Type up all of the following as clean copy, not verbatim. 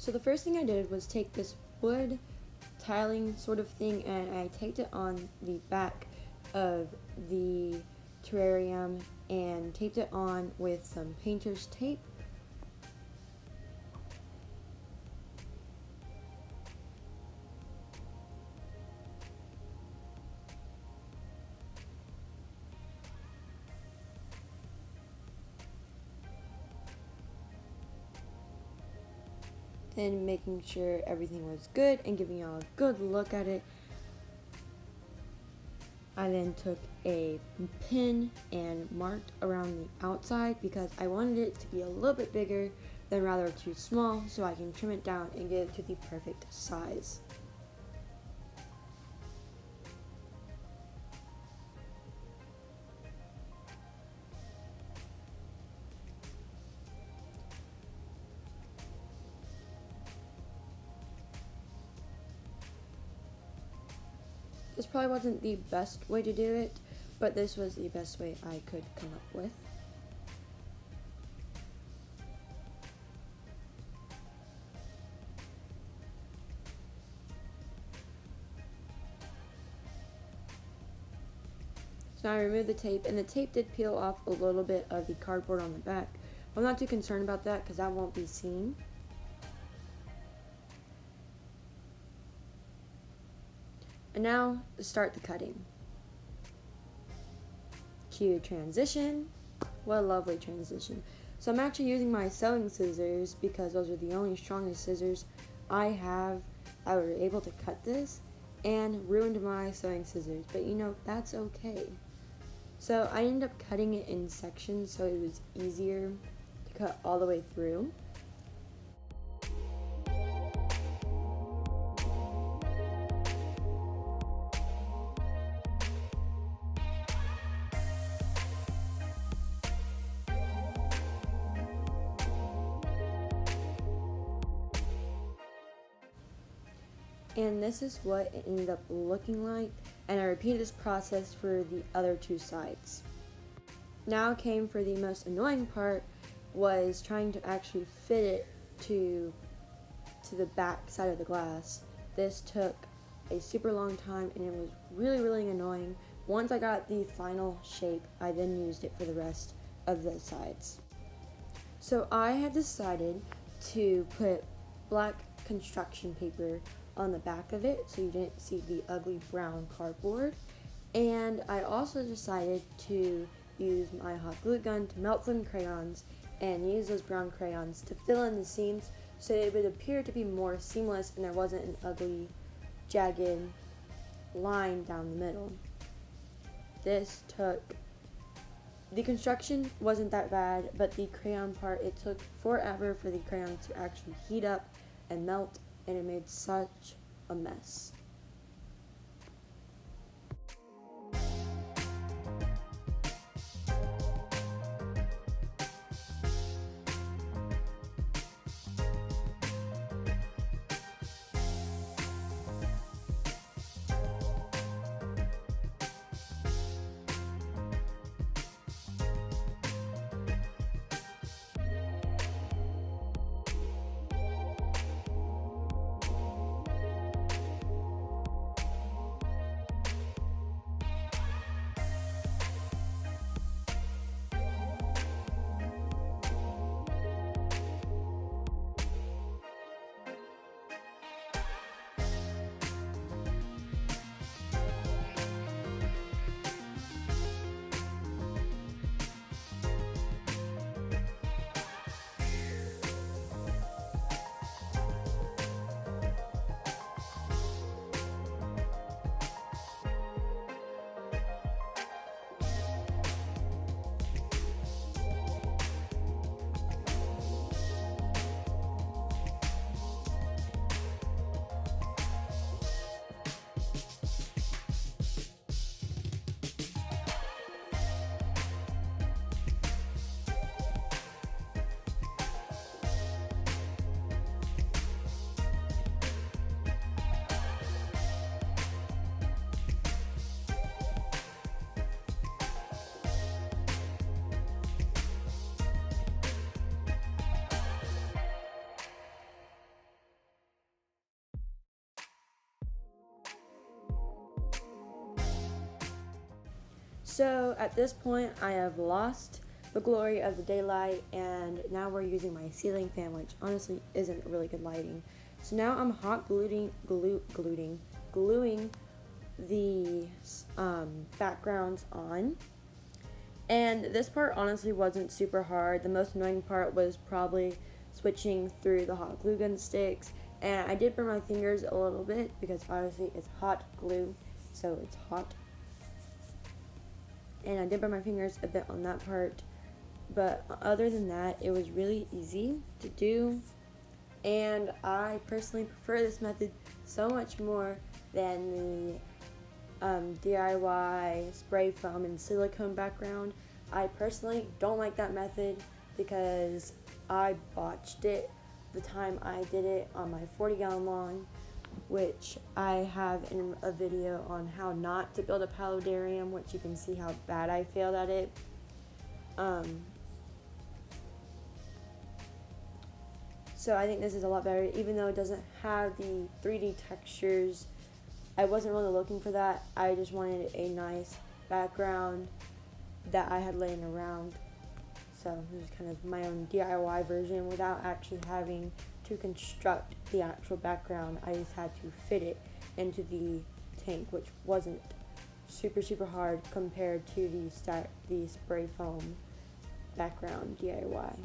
So the first thing I did was take this wood tiling sort of thing and I taped it on the back of the terrarium and taped it on with some painter's tape. And making sure everything was good and giving y'all a good look at it. I then took a pin and marked around the outside because I wanted it to be a little bit bigger than rather too small, so I can trim it down and get it to the perfect size. This probably wasn't the best way to do it, but this was the best way I could come up with. So I removed the tape, and the tape did peel off a little bit of the cardboard on the back. I'm not too concerned about that because that won't be seen. And now, start the cutting. Cue transition. What a lovely transition. So I'm actually using my sewing scissors because those are the only strongest scissors I have that were able to cut this, and ruined my sewing scissors, but you know, that's okay. So I ended up cutting it in sections so it was easier to cut all the way through. And this is what it ended up looking like, and I repeated this process for the other two sides. Now came for the most annoying part, was trying to actually fit it to the back side of the glass. This took a super long time and it was really annoying. Once I got the final shape, I then used it for the rest of the sides. So I had decided to put black construction paper on the back of it so you didn't see the ugly brown cardboard, and I also decided to use my hot glue gun to melt some crayons and use those brown crayons to fill in the seams so it would appear to be more seamless and there wasn't an ugly jagged line down the middle. The construction wasn't that bad, but the crayon part, it took forever for the crayon to actually heat up and melt, and it made such a mess. So at this point I have lost the glory of the daylight, and now we're using my ceiling fan, which honestly isn't really good lighting. So now I'm hot gluing the backgrounds on. And this part honestly wasn't super hard. The most annoying part was probably switching through the hot glue gun sticks. And I did burn my fingers a little bit because obviously it's hot glue, so it's hot. And I did burn my fingers a bit on that part. But other than that, it was really easy to do. And I personally prefer this method so much more than the DIY spray foam and silicone background. I personally don't like that method because I botched it the time I did it on my 40-gallon lawn, which I have in a video on how not to build a paludarium, which you can see how bad I failed at it. So I think this is a lot better, even though it doesn't have the 3D textures. I wasn't really looking for that. I just wanted a nice background that I had laying around. So this is kind of my own DIY version without actually having to construct the actual background. I just had to fit it into the tank, which wasn't super hard compared to the spray foam background DIY.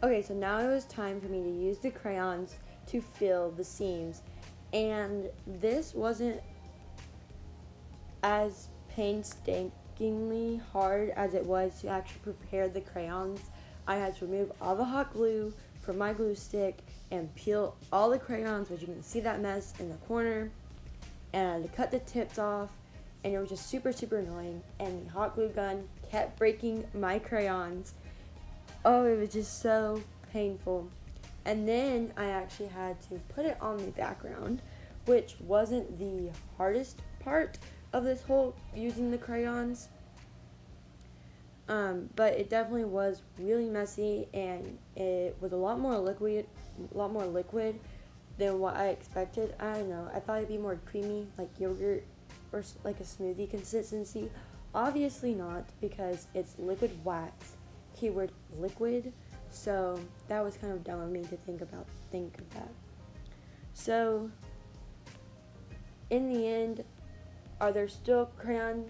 Okay, so now it was time for me to use the crayons to fill the seams, and this wasn't as painstakingly hard as it was to actually prepare the crayons. I had to remove all the hot glue from my glue stick and peel all the crayons, which you can see that mess in the corner, and I had to cut the tips off, and it was just super annoying, and the hot glue gun kept breaking my crayons. Oh, it was just so painful. And then I actually had to put it on the background, which wasn't the hardest part of this whole using the crayons. But it definitely was really messy, and it was a lot more liquid than what I expected. I don't know. I thought it'd be more creamy, like yogurt or like a smoothie consistency. Obviously not, because it's liquid wax. Keyword liquid. So that was kind of dumb of me to think of that. So in the end, are there still crayon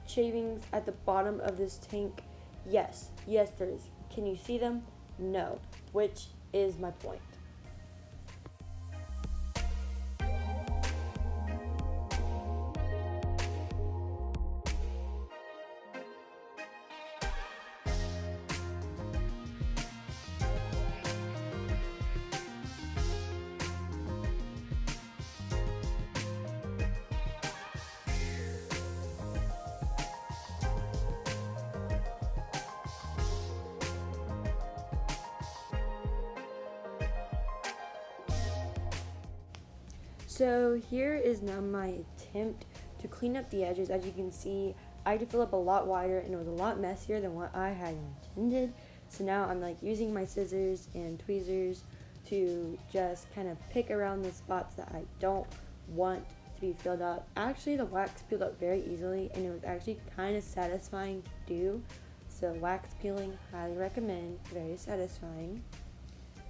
shavings at the bottom of this tank? Yes there is. Can you see them? No, which is my point. So here is now my attempt to clean up the edges. As you can see, I had to fill up a lot wider, and it was a lot messier than what I had intended. So now I'm like using my scissors and tweezers to just kind of pick around the spots that I don't want to be filled up. Actually, the wax peeled up very easily, and it was actually kind of satisfying to do. So wax peeling, highly recommend, very satisfying.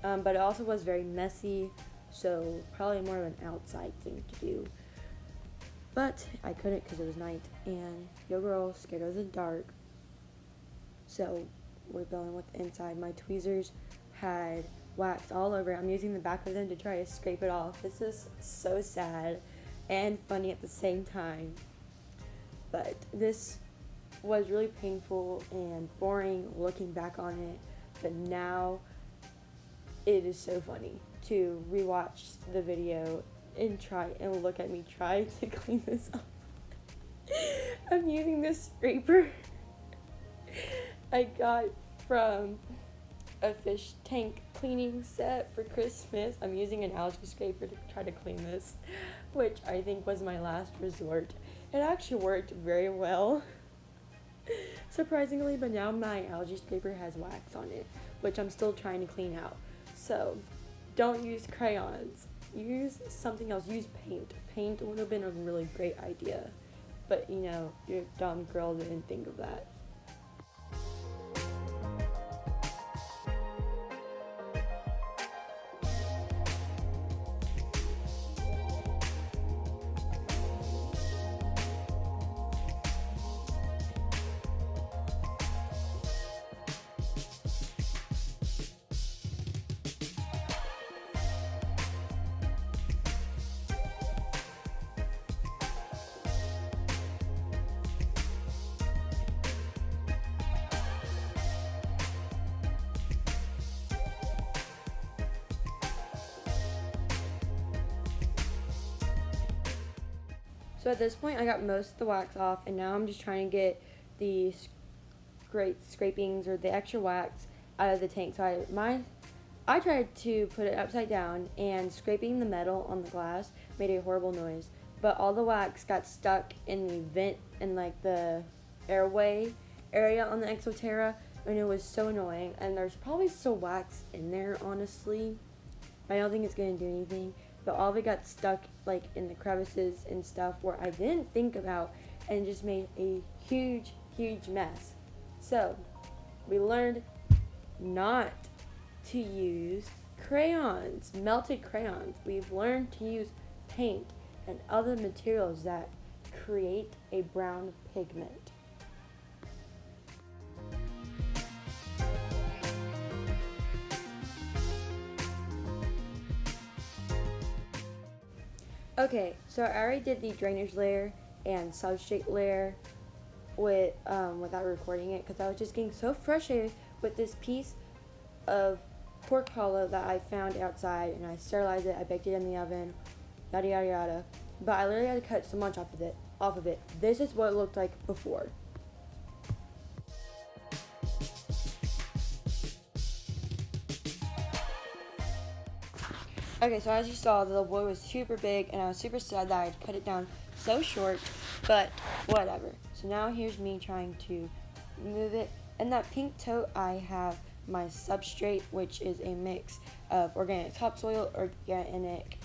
But it also was very messy. so probably more of an outside thing to do. But I couldn't because it was night, and your girl scared of the dark. So we're going with inside. My tweezers had wax all over. I'm using the back of them to try to scrape it off. This is so sad and funny at the same time. But this was really painful and boring looking back on it. But now it is so funny to rewatch the video and try and look at me try to clean this up. I'm using this scraper I got from a fish tank cleaning set for Christmas. I'm using an algae scraper to try to clean this, which I think was my last resort. It actually worked very well, surprisingly, but now my algae scraper has wax on it, which I'm still trying to clean out. So don't use crayons. Use something else. Use paint. Paint would have been a really great idea, but you know, your dumb girl didn't think of that. So at this point, I got most of the wax off, and now I'm just trying to get the great scrapings or the extra wax out of the tank. So I tried to put it upside down, and scraping the metal on the glass made a horrible noise. But all the wax got stuck in the vent and like the airway area on the Exoterra, and it was so annoying. And there's probably still wax in there, honestly. I don't think it's gonna do anything. But all of it got stuck like in the crevices and stuff where I didn't think about, and just made a huge mess. So we learned not to use crayons, melted crayons. We've learned to use paint and other materials that create a brown pigment. Okay, so I already did the drainage layer and substrate layer without recording it, because I was just getting so frustrated with this piece of pork hollow that I found outside, and I sterilized it, I baked it in the oven, yada yada yada. But I literally had to cut so much off of it. This is what it looked like before. Okay, so as you saw, the wood was super big, and I was super sad that I had cut it down so short, but whatever. So now here's me trying to move it. In that pink tote, I have my substrate, which is a mix of organic topsoil, organic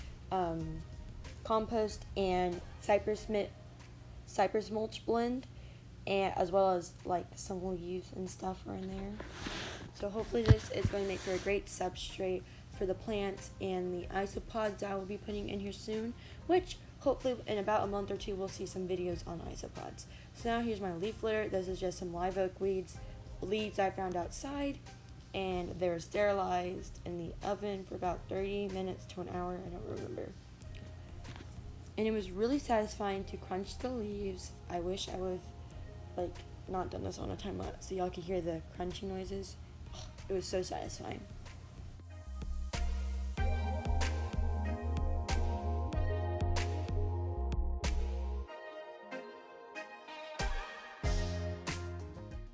compost, and cypress mulch blend, and as well as like some leaves and stuff are in there. So hopefully this is going to make for a great substrate for the plants and the isopods I will be putting in here soon, which hopefully in about a month or two we'll see some videos on isopods. So now here's my leaf litter. This is just some live oak leaves I found outside, and they were sterilized in the oven for about 30 minutes to an hour, I don't remember. And it was really satisfying to crunch the leaves. I wish I would have not done this on a time lapse so y'all could hear the crunchy noises. It was so satisfying.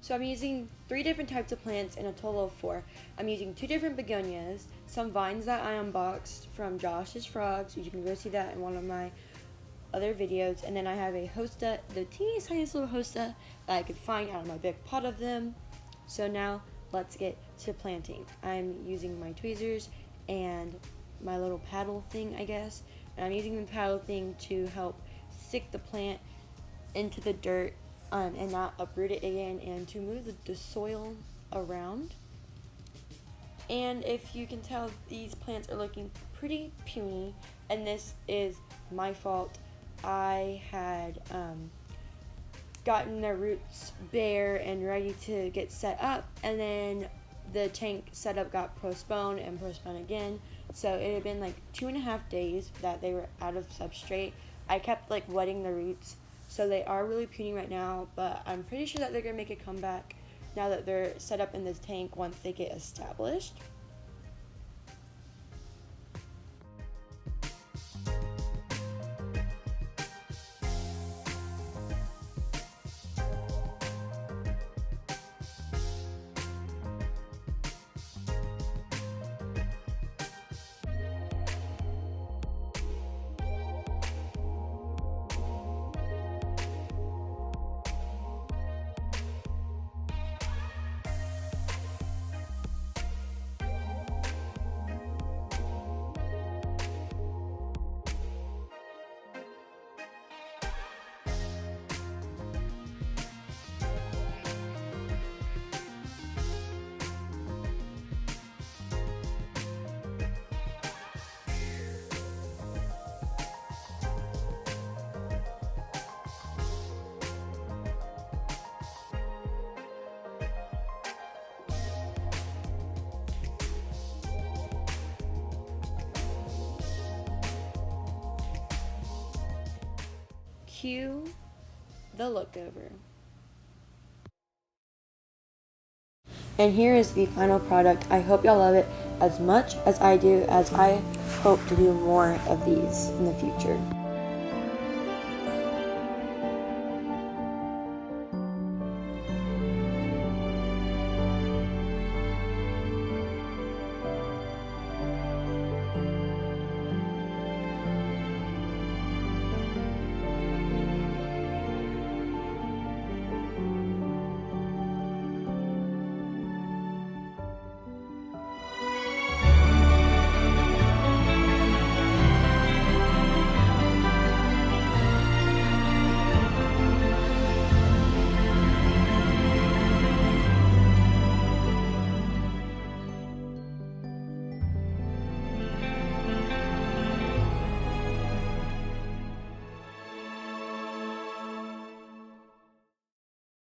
So I'm using 3 different types of plants in a total of 4. I'm using 2 different begonias, some vines that I unboxed from Josh's Frogs, you can go see that in one of my other videos, and then I have a hosta, the teeniest tiniest little hosta that I could find out of my big pot of them. So now let's get to planting. I'm using my tweezers and my little paddle thing, I guess, and I'm using the paddle thing to help stick the plant into the dirt and not uproot it again, and to move the soil around. And if you can tell, these plants are looking pretty puny, and this is my fault. I had gotten their roots bare and ready to get set up, and then the tank setup got postponed and postponed again. So it had been like 2.5 days that they were out of substrate. I kept like wetting the roots, so they are really puny right now, but I'm pretty sure that they're gonna make a comeback now that they're set up in this tank once they get established. Cue the look over. And here is the final product. I hope y'all love it as much as I do, as I hope to do more of these in the future.